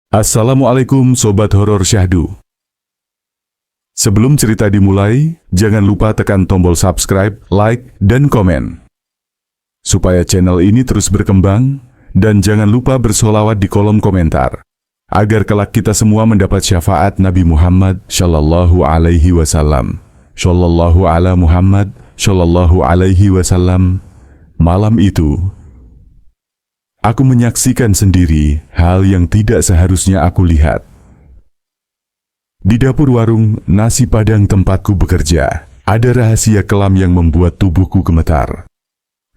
Assalamualaikum Sobat Horor Syahdu. Sebelum cerita dimulai, jangan lupa tekan tombol subscribe, like, dan komen. Supaya channel ini terus berkembang, dan jangan lupa bersolawat di kolom komentar. Agar kelak kita semua mendapat syafaat Nabi Muhammad Shallallahu Alaihi Wasallam. Shallallahu ala Muhammad Shallallahu Alaihi Wasallam. Malam itu, aku menyaksikan sendiri hal yang tidak seharusnya aku lihat. Di dapur warung nasi Padang tempatku bekerja, ada rahasia kelam yang membuat tubuhku gemetar.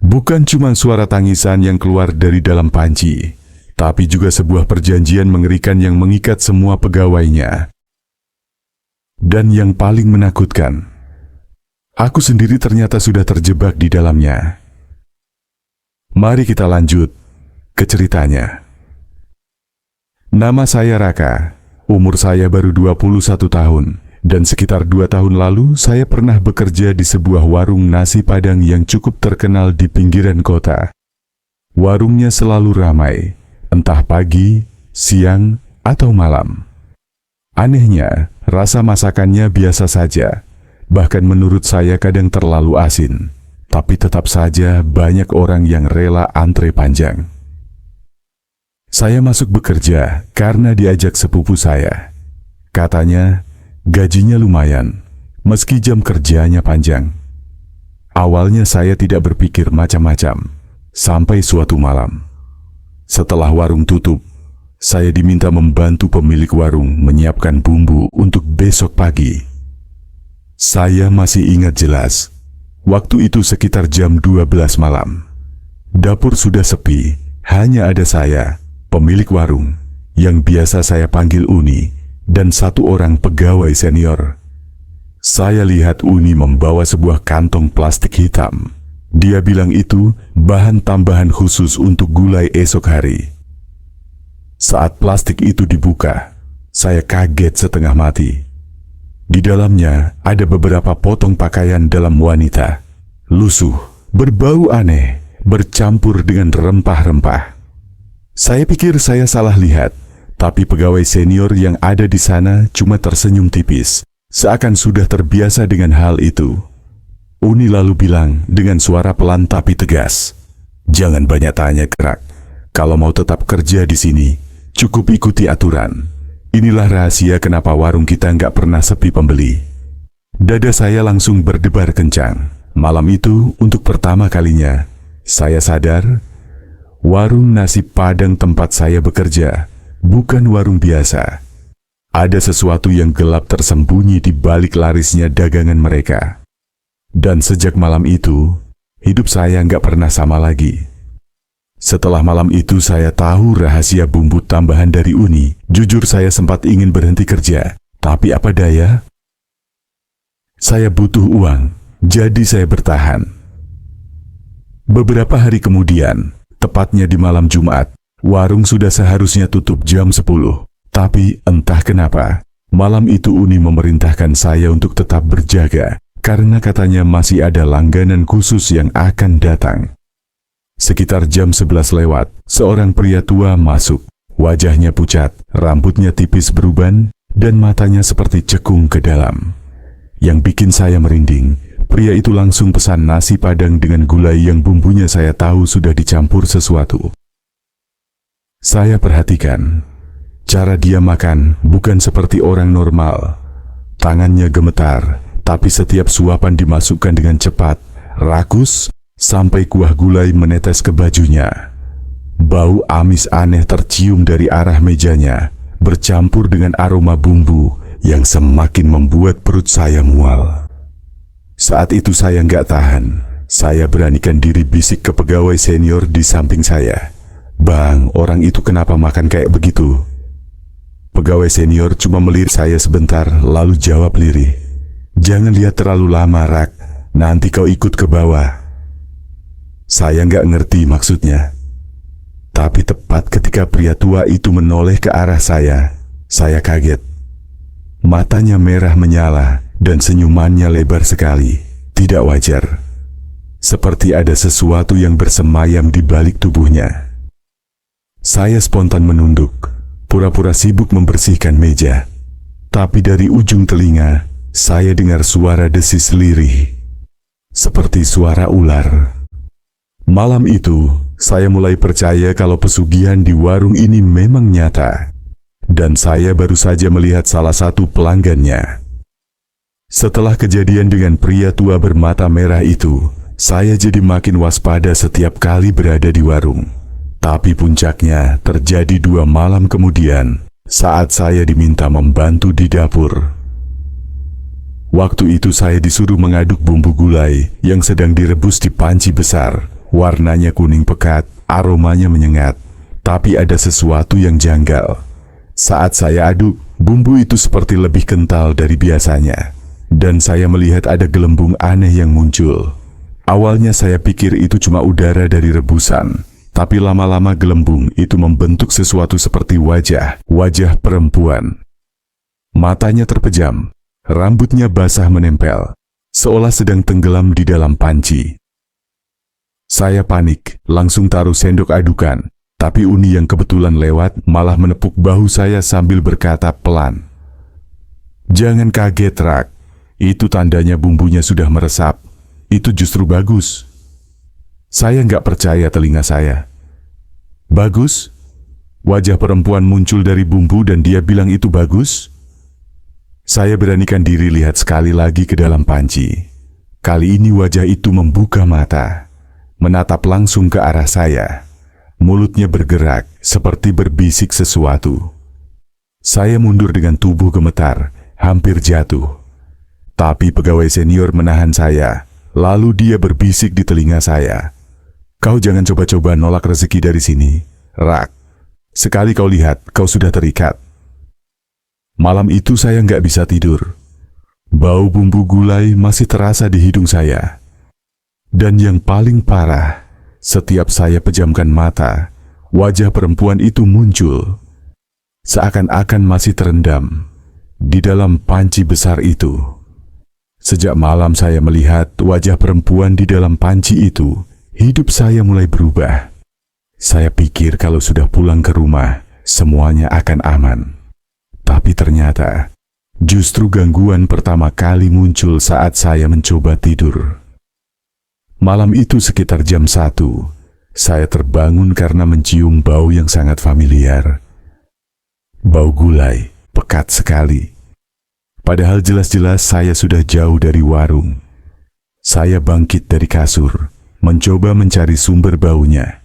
Bukan cuma suara tangisan yang keluar dari dalam panci, tapi juga sebuah perjanjian mengerikan yang mengikat semua pegawainya. Dan yang paling menakutkan, aku sendiri ternyata sudah terjebak di dalamnya. Mari kita lanjut ke ceritanya. Nama saya Raka, umur saya baru 21 tahun, dan sekitar 2 tahun lalu saya pernah bekerja di sebuah warung nasi Padang yang cukup terkenal di pinggiran kota. Warungnya selalu ramai, entah pagi, siang, atau malam. Anehnya, rasa masakannya biasa saja, bahkan menurut saya kadang terlalu asin. Tapi tetap saja banyak orang yang rela antre panjang. Saya masuk bekerja karena diajak sepupu saya. Katanya, gajinya lumayan, meski jam kerjanya panjang. Awalnya saya tidak berpikir macam-macam, sampai suatu malam. Setelah warung tutup, saya diminta membantu pemilik warung menyiapkan bumbu untuk besok pagi. Saya masih ingat jelas, waktu itu sekitar jam 12 malam. Dapur sudah sepi, hanya ada saya, pemilik warung, yang biasa saya panggil Uni, dan satu orang pegawai senior. Saya lihat Uni membawa sebuah kantong plastik hitam. Dia bilang itu bahan tambahan khusus untuk gulai esok hari. Saat plastik itu dibuka, saya kaget setengah mati. Di dalamnya ada beberapa potong pakaian dalam wanita, lusuh, berbau aneh, bercampur dengan rempah-rempah. Saya pikir saya salah lihat, tapi pegawai senior yang ada di sana cuma tersenyum tipis, seakan sudah terbiasa dengan hal itu. Uni lalu bilang dengan suara pelan tapi tegas, "Jangan banyak tanya, Gerak. Kalau mau tetap kerja di sini, cukup ikuti aturan. Inilah rahasia kenapa warung kita nggak pernah sepi pembeli." Dada saya langsung berdebar kencang. Malam itu, untuk pertama kalinya, saya sadar, warung nasi Padang tempat saya bekerja bukan warung biasa. Ada sesuatu yang gelap tersembunyi di balik larisnya dagangan mereka. Dan sejak malam itu, hidup saya nggak pernah sama lagi. Setelah malam itu saya tahu rahasia bumbu tambahan dari Uni. Jujur saya sempat ingin berhenti kerja, tapi apa daya? Saya butuh uang, jadi saya bertahan. Beberapa hari kemudian, tepatnya di malam Jumat, warung sudah seharusnya tutup jam 10. Tapi entah kenapa, malam itu Uni memerintahkan saya untuk tetap berjaga, karena katanya masih ada langganan khusus yang akan datang. Sekitar jam 11 lewat, seorang pria tua masuk. Wajahnya pucat, rambutnya tipis beruban, dan matanya seperti cekung ke dalam. Yang bikin saya merinding, pria itu langsung pesan nasi Padang dengan gulai yang bumbunya saya tahu sudah dicampur sesuatu. Saya perhatikan, cara dia makan bukan seperti orang normal. Tangannya gemetar, tapi setiap suapan dimasukkan dengan cepat, rakus, sampai kuah gulai menetes ke bajunya. Bau amis aneh tercium dari arah mejanya, bercampur dengan aroma bumbu yang semakin membuat perut saya mual. Saat itu saya nggak tahan, saya beranikan diri bisik ke pegawai senior di samping saya. "Bang, orang itu kenapa makan kayak begitu?" Pegawai senior cuma melirik saya sebentar, lalu jawab lirih, "Jangan lihat terlalu lama, Rak. Nanti kau ikut ke bawah." Saya nggak ngerti maksudnya. Tapi tepat ketika pria tua itu menoleh ke arah saya kaget. Matanya merah menyala dan senyumannya lebar sekali. Tidak wajar. seperti ada sesuatu yang bersemayam di balik tubuhnya. Saya spontan menunduk, pura-pura sibuk membersihkan meja. Tapi dari ujung telinga, saya dengar suara desis lirih, seperti suara ular. Malam itu, saya mulai percaya kalau pesugihan di warung ini memang nyata. Dan saya baru saja melihat salah satu pelanggannya. Setelah kejadian dengan pria tua bermata merah itu, saya jadi makin waspada setiap kali berada di warung. Tapi puncaknya terjadi 2 malam kemudian, saat saya diminta membantu di dapur. Waktu itu saya disuruh mengaduk bumbu gulai yang sedang direbus di panci besar. Warnanya kuning pekat, aromanya menyengat, tapi ada sesuatu yang janggal. Saat saya aduk, bumbu itu seperti lebih kental dari biasanya, dan saya melihat ada gelembung aneh yang muncul. Awalnya saya pikir itu cuma udara dari rebusan, tapi lama-lama gelembung itu membentuk sesuatu seperti wajah perempuan. Matanya terpejam, rambutnya basah menempel, seolah sedang tenggelam di dalam panci. Saya panik, langsung taruh sendok adukan, tapi Uni yang kebetulan lewat malah menepuk bahu saya sambil berkata pelan, "Jangan kaget, Rak. Itu tandanya bumbunya sudah meresap. Itu justru bagus." Saya nggak percaya telinga saya. "Bagus?" Wajah perempuan muncul dari bumbu dan dia bilang itu bagus? Saya beranikan diri lihat sekali lagi ke dalam panci. Kali ini wajah itu membuka mata, menatap langsung ke arah saya. Mulutnya bergerak seperti berbisik sesuatu. Saya mundur dengan tubuh gemetar, hampir jatuh. Tapi pegawai senior menahan saya, lalu dia berbisik di telinga saya, "Kau jangan coba-coba nolak rezeki dari sini, Rak. Sekali kau lihat, kau sudah terikat." Malam itu saya nggak bisa tidur. Bau bumbu gulai masih terasa di hidung saya. Dan yang paling parah, setiap saya pejamkan mata, wajah perempuan itu muncul. Seakan-akan masih terendam di dalam panci besar itu. Sejak malam saya melihat wajah perempuan di dalam panci itu, hidup saya mulai berubah. Saya pikir kalau sudah pulang ke rumah, semuanya akan aman. Tapi ternyata, justru gangguan pertama kali muncul saat saya mencoba tidur. Malam itu sekitar jam 1, saya terbangun karena mencium bau yang sangat familiar. Bau gulai, pekat sekali. Padahal jelas-jelas saya sudah jauh dari warung. Saya bangkit dari kasur, mencoba mencari sumber baunya.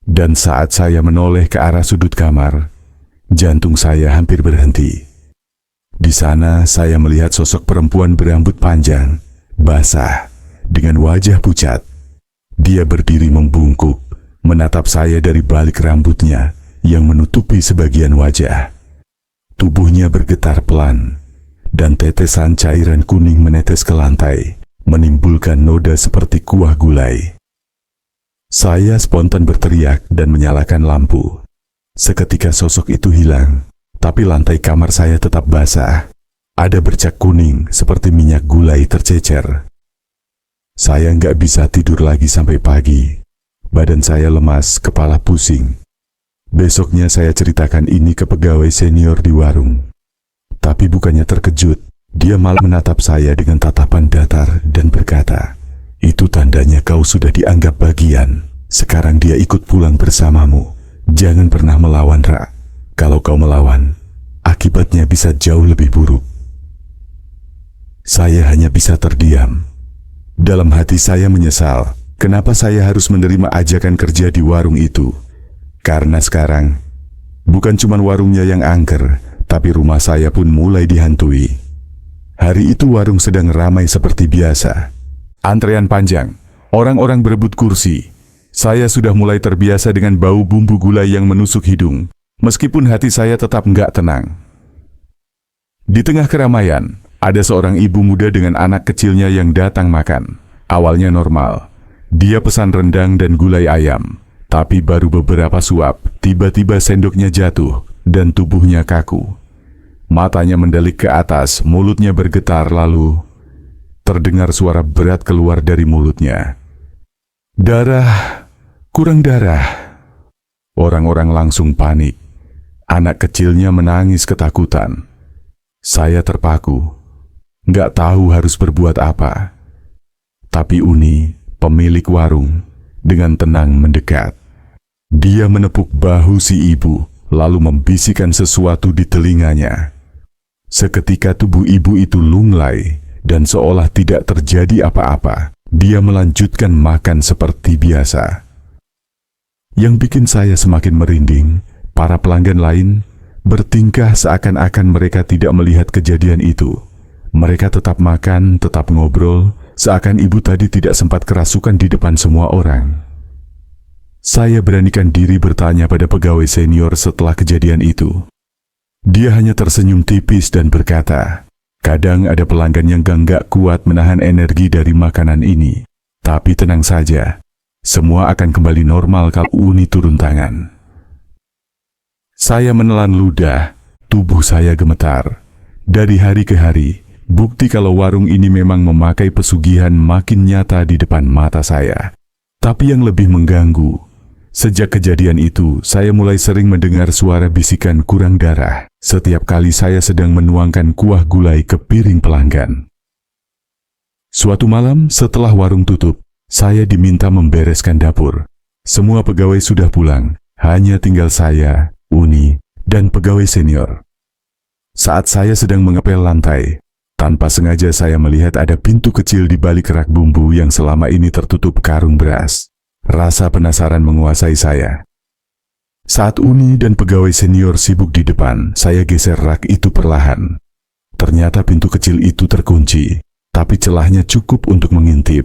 Dan saat saya menoleh ke arah sudut kamar, jantung saya hampir berhenti. Di sana saya melihat sosok perempuan berambut panjang, basah, dengan wajah pucat. Dia berdiri membungkuk, menatap saya dari balik rambutnya yang menutupi sebagian wajah. Tubuhnya bergetar pelan, dan tetesan cairan kuning menetes ke lantai, menimbulkan noda seperti kuah gulai. Saya spontan berteriak dan menyalakan lampu. Seketika sosok itu hilang, tapi lantai kamar saya tetap basah. Ada bercak kuning seperti minyak gulai tercecer. Saya nggak bisa tidur lagi sampai pagi. Badan saya lemas, kepala pusing. Besoknya saya ceritakan ini ke pegawai senior di warung. Tapi bukannya terkejut, dia malah menatap saya dengan tatapan datar dan berkata, "Itu tandanya kau sudah dianggap bagian. Sekarang dia ikut pulang bersamamu. Jangan pernah melawan, Ra. Kalau kau melawan, akibatnya bisa jauh lebih buruk." Saya hanya bisa terdiam. Dalam hati saya menyesal, kenapa saya harus menerima ajakan kerja di warung itu. Karena sekarang, bukan cuma warungnya yang angker, tapi rumah saya pun mulai dihantui. Hari itu warung sedang ramai seperti biasa. Antrean panjang, orang-orang berebut kursi. Saya sudah mulai terbiasa dengan bau bumbu gulai yang menusuk hidung, meskipun hati saya tetap nggak tenang. Di tengah keramaian, ada seorang ibu muda dengan anak kecilnya yang datang makan. Awalnya normal. Dia pesan rendang dan gulai ayam. Tapi baru beberapa suap, tiba-tiba sendoknya jatuh dan tubuhnya kaku. Matanya mendelik ke atas, mulutnya bergetar lalu terdengar suara berat keluar dari mulutnya. Darah, kurang darah. Orang-orang langsung panik. Anak kecilnya menangis ketakutan. Saya terpaku, nggak tahu harus berbuat apa. Tapi Uni, pemilik warung, dengan tenang mendekat. Dia menepuk bahu si ibu, lalu membisikkan sesuatu di telinganya. Seketika tubuh ibu itu lunglai, dan seolah tidak terjadi apa-apa, dia melanjutkan makan seperti biasa. Yang bikin saya semakin merinding, para pelanggan lain bertingkah seakan-akan mereka tidak melihat kejadian itu. Mereka tetap makan, tetap ngobrol, seakan ibu tadi tidak sempat kerasukan di depan semua orang. Saya beranikan diri bertanya pada pegawai senior setelah kejadian itu. Dia hanya tersenyum tipis dan berkata, kadang ada pelanggan yang nggak kuat menahan energi dari makanan ini. Tapi tenang saja, semua akan kembali normal kalau Uni turun tangan. Saya menelan ludah, tubuh saya gemetar. Dari hari ke hari, bukti kalau warung ini memang memakai pesugihan makin nyata di depan mata saya. Tapi yang lebih mengganggu, sejak kejadian itu, saya mulai sering mendengar suara bisikan kurang darah setiap kali saya sedang menuangkan kuah gulai ke piring pelanggan. Suatu malam setelah warung tutup, saya diminta membereskan dapur. Semua pegawai sudah pulang, hanya tinggal saya, Uni, dan pegawai senior. Saat saya sedang mengepel lantai, tanpa sengaja saya melihat ada pintu kecil di balik rak bumbu yang selama ini tertutup karung beras. Rasa penasaran menguasai saya. Saat Uni dan pegawai senior sibuk di depan, saya geser rak itu perlahan. Ternyata pintu kecil itu terkunci, tapi celahnya cukup untuk mengintip.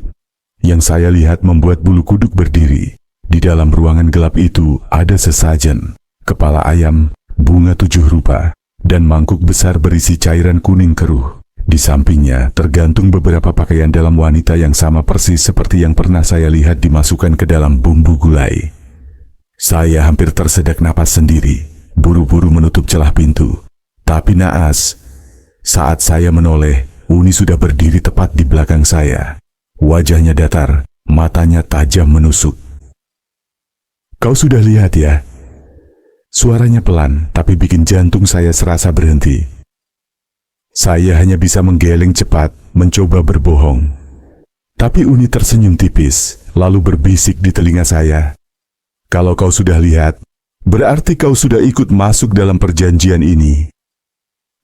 Yang saya lihat membuat bulu kuduk berdiri. Di dalam ruangan gelap itu ada sesajen, kepala ayam, bunga 7 rupa, dan mangkuk besar berisi cairan kuning keruh. Di sampingnya tergantung beberapa pakaian dalam wanita yang sama persis seperti yang pernah saya lihat dimasukkan ke dalam bumbu gulai. Saya hampir tersedak napas sendiri, buru-buru menutup celah pintu. Tapi naas, saat saya menoleh, Uni sudah berdiri tepat di belakang saya. Wajahnya datar, matanya tajam menusuk. Kau sudah lihat ya? Suaranya pelan, tapi bikin jantung saya serasa berhenti. Saya hanya bisa menggeleng cepat, mencoba berbohong. Tapi Uni tersenyum tipis, lalu berbisik di telinga saya. Kalau kau sudah lihat, berarti kau sudah ikut masuk dalam perjanjian ini.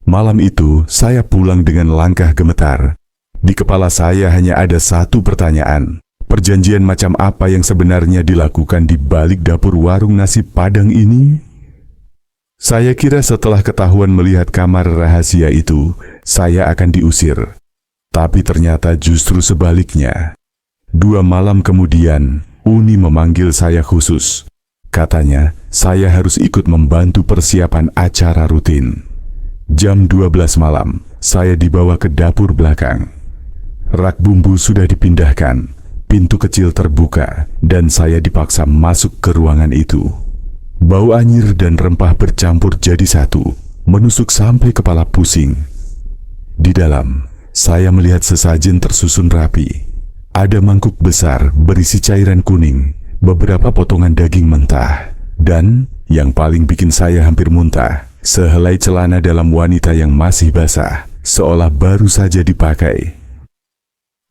Malam itu, saya pulang dengan langkah gemetar. Di kepala saya hanya ada satu pertanyaan. Perjanjian macam apa yang sebenarnya dilakukan di balik dapur warung nasi Padang ini? Saya kira setelah ketahuan melihat kamar rahasia itu, saya akan diusir. Tapi ternyata justru sebaliknya. 2 malam kemudian, Uni memanggil saya khusus. Katanya, saya harus ikut membantu persiapan acara rutin. Jam 12 malam, saya dibawa ke dapur belakang. Rak bumbu sudah dipindahkan, pintu kecil terbuka, dan saya dipaksa masuk ke ruangan itu. Bau anyir dan rempah bercampur jadi satu, menusuk sampai kepala pusing. Di dalam, saya melihat sesajen tersusun rapi. Ada mangkuk besar berisi cairan kuning, beberapa potongan daging mentah, dan, yang paling bikin saya hampir muntah, sehelai celana dalam wanita yang masih basah, seolah baru saja dipakai.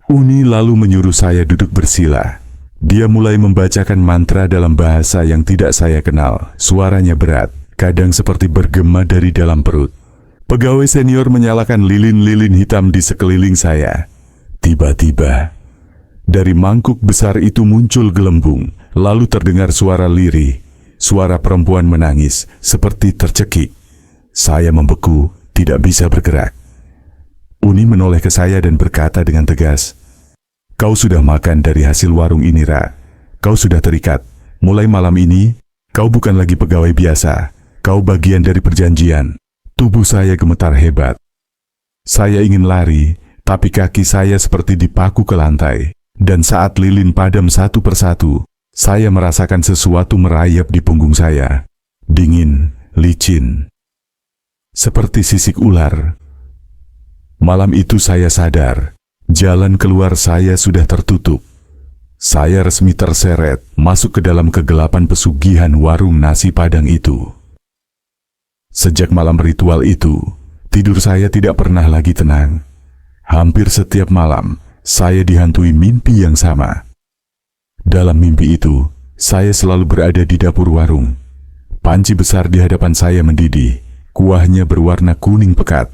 Uni lalu menyuruh saya duduk bersila. Dia mulai membacakan mantra dalam bahasa yang tidak saya kenal. Suaranya berat, kadang seperti bergema dari dalam perut. Pegawai senior menyalakan lilin-lilin hitam di sekeliling saya. Tiba-tiba, dari mangkuk besar itu muncul gelembung, lalu terdengar suara lirih. Suara perempuan menangis, seperti tercekik. Saya membeku, tidak bisa bergerak. Uni menoleh ke saya dan berkata dengan tegas, "Kau sudah makan dari hasil warung ini, Ra. Kau sudah terikat. Mulai malam ini, kau bukan lagi pegawai biasa. Kau bagian dari perjanjian." Tubuh saya gemetar hebat. Saya ingin lari, tapi kaki saya seperti dipaku ke lantai. Dan saat lilin padam satu persatu, saya merasakan sesuatu merayap di punggung saya. Dingin, licin, seperti sisik ular. Malam itu saya sadar, Jalan keluar saya sudah tertutup. Saya resmi terseret masuk ke dalam kegelapan pesugihan warung nasi Padang itu. Sejak malam ritual itu, tidur saya tidak pernah lagi tenang. Hampir setiap malam, saya dihantui mimpi yang sama. Dalam mimpi itu, saya selalu berada di dapur warung. Panci besar di hadapan saya mendidih, kuahnya berwarna kuning pekat.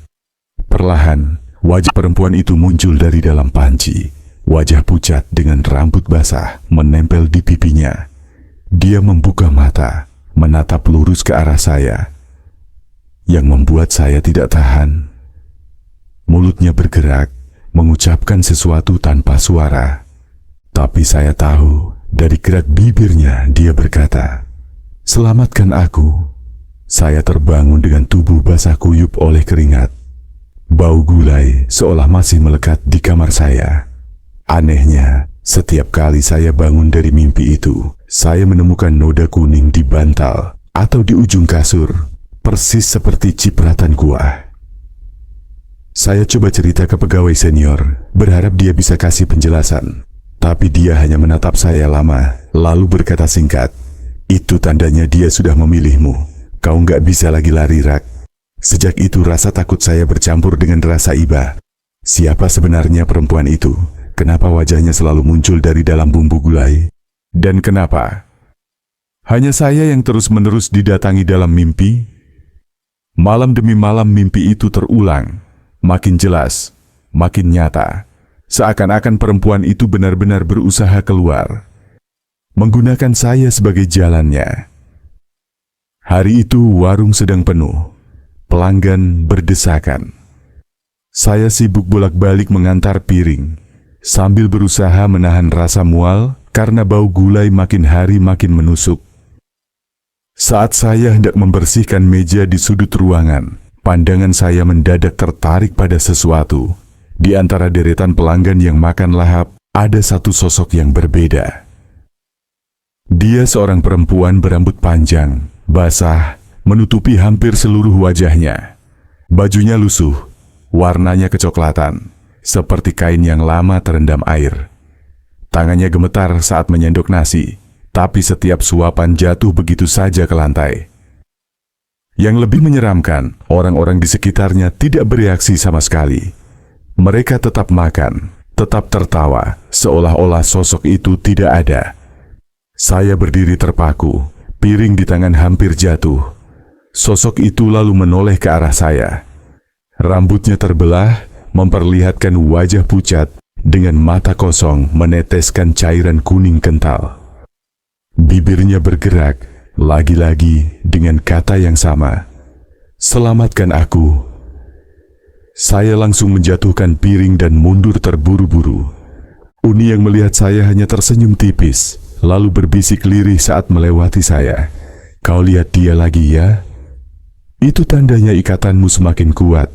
Perlahan, wajah perempuan itu muncul dari dalam panci. Wajah pucat dengan rambut basah menempel di pipinya. Dia membuka mata, menatap lurus ke arah saya, yang membuat saya tidak tahan. Mulutnya bergerak, mengucapkan sesuatu tanpa suara. Tapi saya tahu, dari gerak bibirnya dia berkata, "Selamatkan aku." Saya terbangun dengan tubuh basah kuyup oleh keringat. Bau gulai seolah masih melekat di kamar saya. Anehnya, setiap kali saya bangun dari mimpi itu, saya menemukan noda kuning di bantal atau di ujung kasur, persis seperti cipratan kuah. Saya coba cerita ke pegawai senior, berharap dia bisa kasih penjelasan. Tapi dia hanya menatap saya lama, lalu berkata singkat, "Itu tandanya dia sudah memilihmu. Kau nggak bisa lagi lari, Rak." Sejak itu rasa takut saya bercampur dengan rasa iba. Siapa sebenarnya perempuan itu? Kenapa wajahnya selalu muncul dari dalam bumbu gulai? Dan kenapa hanya saya yang terus-menerus didatangi dalam mimpi? Malam demi malam mimpi itu terulang. Makin jelas, makin nyata. Seakan-akan perempuan itu benar-benar berusaha keluar, menggunakan saya sebagai jalannya. Hari itu warung sedang penuh. Pelanggan berdesakan. Saya sibuk bolak-balik mengantar piring, sambil berusaha menahan rasa mual karena bau gulai makin hari makin menusuk. Saat saya hendak membersihkan meja di sudut ruangan, pandangan saya mendadak tertarik pada sesuatu. Di antara deretan pelanggan yang makan lahap, ada satu sosok yang berbeda. Dia seorang perempuan berambut panjang, basah, menutupi hampir seluruh wajahnya. Bajunya lusuh, warnanya kecoklatan, seperti kain yang lama terendam air. Tangannya gemetar saat menyendok nasi, tapi setiap suapan jatuh begitu saja ke lantai. Yang lebih menyeramkan, orang-orang di sekitarnya tidak bereaksi sama sekali. Mereka tetap makan, tetap tertawa, seolah-olah sosok itu tidak ada. Saya berdiri terpaku, piring di tangan hampir jatuh. Sosok itu lalu menoleh ke arah saya. Rambutnya terbelah, memperlihatkan wajah pucat, dengan mata kosong meneteskan cairan kuning kental. Bibirnya bergerak, lagi-lagi dengan kata yang sama, "Selamatkan aku." Saya langsung menjatuhkan piring dan mundur terburu-buru. Uni yang melihat saya hanya tersenyum tipis, lalu berbisik lirih saat melewati saya, "Kau lihat dia lagi ya? Itu tandanya ikatanmu semakin kuat."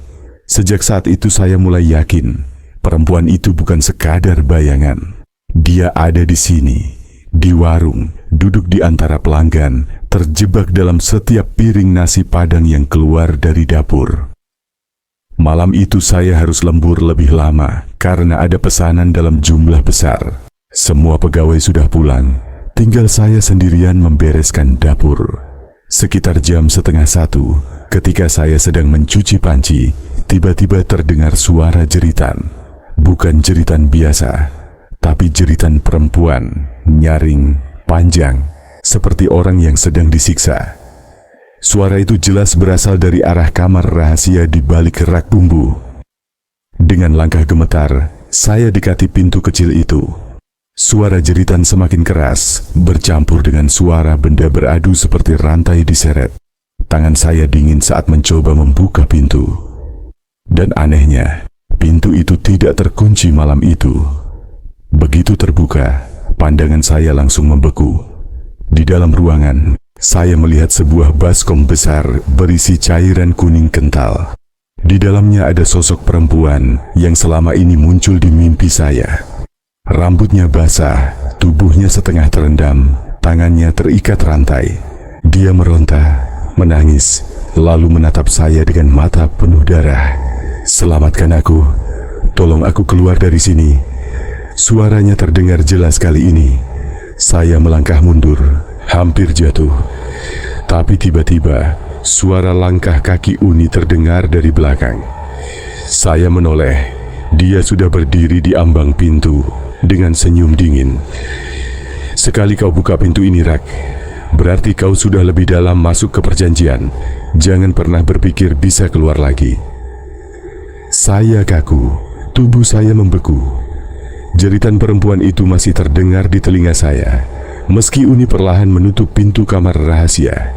Sejak saat itu saya mulai yakin, perempuan itu bukan sekadar bayangan. Dia ada di sini, di warung, duduk di antara pelanggan, terjebak dalam setiap piring nasi Padang yang keluar dari dapur. Malam itu saya harus lembur lebih lama karena ada pesanan dalam jumlah besar. Semua pegawai sudah pulang, tinggal saya sendirian membereskan dapur. Sekitar jam 12:30, ketika saya sedang mencuci panci, tiba-tiba terdengar suara jeritan. Bukan jeritan biasa, tapi jeritan perempuan, nyaring, panjang, seperti orang yang sedang disiksa. Suara itu jelas berasal dari arah kamar rahasia di balik rak bumbu. Dengan langkah gemetar, saya dekati pintu kecil itu. Suara jeritan semakin keras, bercampur dengan suara benda beradu seperti rantai diseret. Tangan saya dingin saat mencoba membuka pintu. Dan anehnya, pintu itu tidak terkunci malam itu. Begitu terbuka, pandangan saya langsung membeku. Di dalam ruangan, saya melihat sebuah baskom besar berisi cairan kuning kental. Di dalamnya ada sosok perempuan yang selama ini muncul di mimpi saya. Rambutnya basah, tubuhnya setengah terendam, tangannya terikat rantai. Dia meronta, menangis, lalu menatap saya dengan mata penuh darah. "Selamatkan aku, tolong aku keluar dari sini. Suaranya terdengar jelas kali ini. Saya melangkah mundur, hampir jatuh. Tapi tiba-tiba, suara langkah kaki Uni terdengar dari belakang. Saya menoleh. Dia sudah berdiri di ambang pintu dengan senyum dingin. Sekali kau buka pintu ini, Rak, berarti kau sudah lebih dalam masuk ke perjanjian. Jangan pernah berpikir bisa keluar lagi. Saya kaku, tubuh saya membeku. Jeritan perempuan itu masih terdengar di telinga saya, meski Uni perlahan menutup pintu kamar rahasia.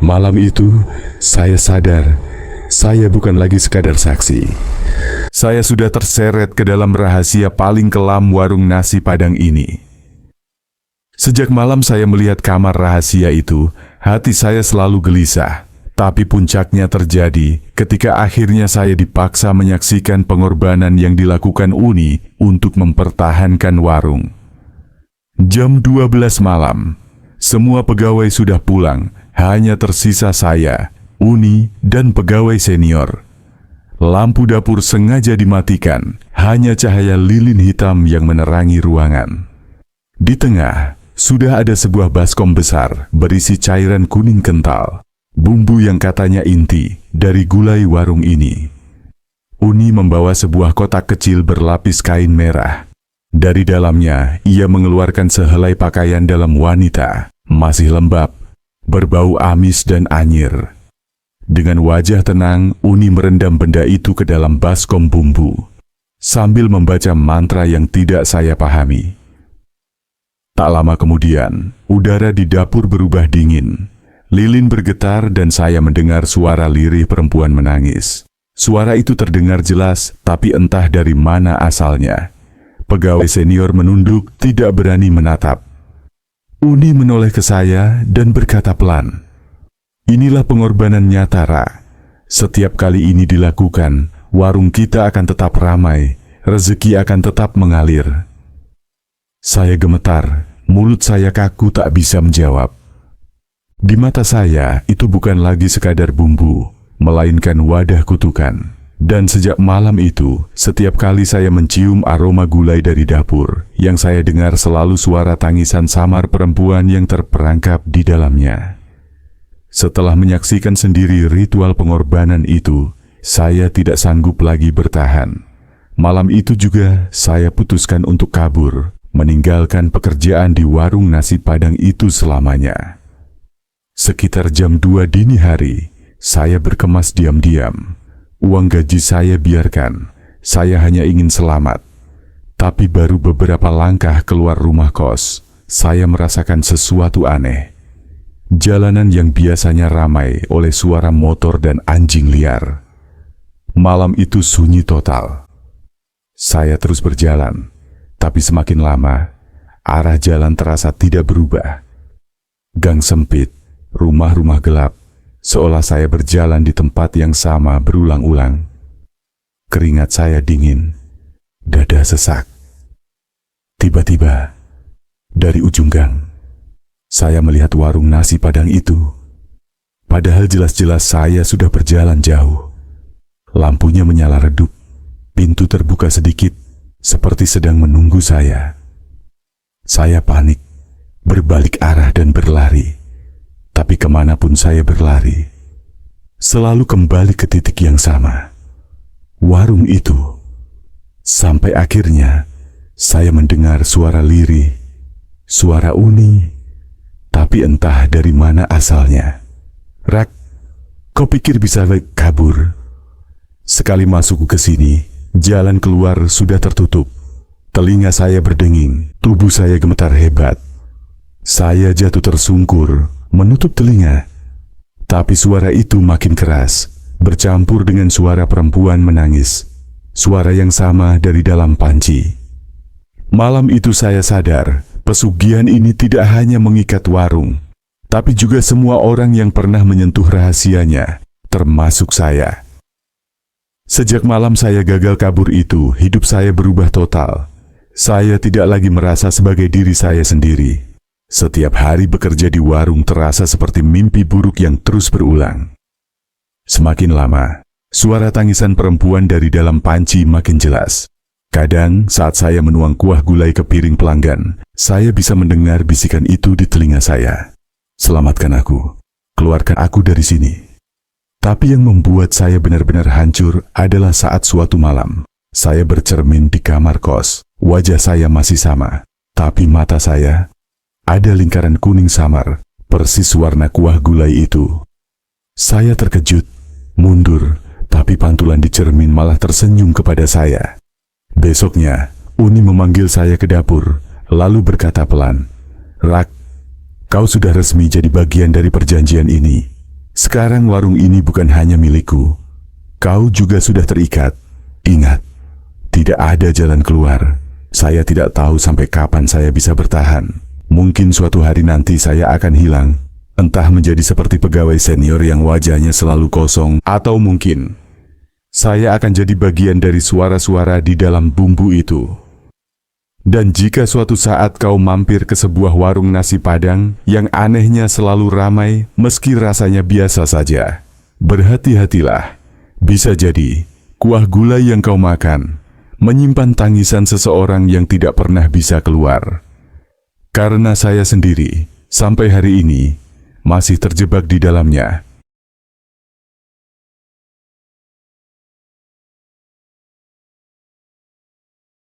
Malam itu, saya sadar, saya bukan lagi sekadar saksi. Saya sudah terseret ke dalam rahasia paling kelam warung nasi Padang ini. Sejak malam saya melihat kamar rahasia itu, hati saya selalu gelisah. Tapi puncaknya terjadi ketika akhirnya saya dipaksa menyaksikan pengorbanan yang dilakukan Uni untuk mempertahankan warung. Jam 12 malam, semua pegawai sudah pulang, hanya tersisa saya, Uni, dan pegawai senior. Lampu dapur sengaja dimatikan, hanya cahaya lilin hitam yang menerangi ruangan. Di tengah, sudah ada sebuah baskom besar berisi cairan kuning kental. Bumbu yang katanya inti dari gulai warung ini. Uni membawa sebuah kotak kecil berlapis kain merah. Dari dalamnya, ia mengeluarkan sehelai pakaian dalam wanita, masih lembab, berbau amis dan anyir. Dengan wajah tenang, Uni merendam benda itu ke dalam baskom bumbu, sambil membaca mantra yang tidak saya pahami. Tak lama kemudian, udara di dapur berubah dingin. Lilin bergetar dan saya mendengar suara lirih perempuan menangis. Suara itu terdengar jelas, tapi entah dari mana asalnya. Pegawai senior menunduk, tidak berani menatap. Uni menoleh ke saya dan berkata pelan, "Inilah pengorbanan nyata, Ra. Setiap kali ini dilakukan, warung kita akan tetap ramai, rezeki akan tetap mengalir." Saya gemetar, mulut saya kaku tak bisa menjawab. Di mata saya, itu bukan lagi sekadar bumbu, melainkan wadah kutukan. Dan sejak malam itu, setiap kali saya mencium aroma gulai dari dapur, yang saya dengar selalu suara tangisan samar perempuan yang terperangkap di dalamnya. Setelah menyaksikan sendiri ritual pengorbanan itu, saya tidak sanggup lagi bertahan. Malam itu juga, saya putuskan untuk kabur, meninggalkan pekerjaan di warung nasi Padang itu selamanya. Sekitar jam 2 dini hari, saya berkemas diam-diam. Uang gaji saya biarkan, saya hanya ingin selamat. Tapi baru beberapa langkah keluar rumah kos, saya merasakan sesuatu aneh. Jalanan yang biasanya ramai oleh suara motor dan anjing liar. Malam itu sunyi total. Saya terus berjalan, tapi semakin lama, arah jalan terasa tidak berubah. Gang sempit, rumah-rumah gelap, seolah saya berjalan di tempat yang sama berulang-ulang. Keringat saya dingin, dada sesak. Tiba-tiba, dari ujung gang, saya melihat warung nasi Padang itu. Padahal jelas-jelas saya sudah berjalan jauh. Lampunya menyala redup, pintu terbuka sedikit, seperti sedang menunggu saya. Saya panik, berbalik arah dan berlari. Tapi kemanapun saya berlari, selalu kembali ke titik yang sama, warung itu. Sampai akhirnya, saya mendengar suara lirih, suara Uni, tapi entah dari mana asalnya. "Rak, kau pikir bisa kabur?" Sekali masuk ke sini, jalan keluar sudah tertutup. Telinga saya berdenging, tubuh saya gemetar hebat. Saya jatuh tersungkur, menutup telinga. Tapi suara itu makin keras, bercampur dengan suara perempuan menangis. Suara yang sama dari dalam panci. Malam itu saya sadar, pesugihan ini tidak hanya mengikat warung, tapi juga semua orang yang pernah menyentuh rahasianya, termasuk saya. Sejak malam saya gagal kabur itu, hidup saya berubah total. Saya tidak lagi merasa sebagai diri saya sendiri. Setiap hari bekerja di warung terasa seperti mimpi buruk yang terus berulang. Semakin lama, Suara tangisan perempuan dari dalam panci makin jelas. Kadang saat saya menuang kuah gulai ke piring pelanggan, saya bisa mendengar bisikan itu di telinga saya. Selamatkan aku, keluarkan aku dari sini. Tapi yang membuat saya benar-benar hancur adalah saat suatu malam, saya bercermin di kamar kos. Wajah saya masih sama, tapi mata saya ada lingkaran kuning samar, persis warna kuah gulai itu. Saya terkejut, mundur, tapi pantulan di cermin malah tersenyum kepada saya. Besoknya, Uni memanggil saya ke dapur, lalu berkata pelan, "Rak, kau sudah resmi jadi bagian dari perjanjian ini. Sekarang warung ini bukan hanya milikku. Kau juga sudah terikat. Ingat, tidak ada jalan keluar. Saya tidak tahu sampai kapan saya bisa bertahan. Mungkin suatu hari nanti saya akan hilang. Entah menjadi seperti pegawai senior yang wajahnya selalu kosong, atau mungkin saya akan jadi bagian dari suara-suara di dalam bumbu itu. Dan jika suatu saat kau mampir ke sebuah warung nasi Padang yang anehnya selalu ramai meski rasanya biasa saja, berhati-hatilah. Bisa jadi kuah gulai yang kau makan menyimpan tangisan seseorang yang tidak pernah bisa keluar. Karena saya sendiri sampai hari ini masih terjebak di dalamnya.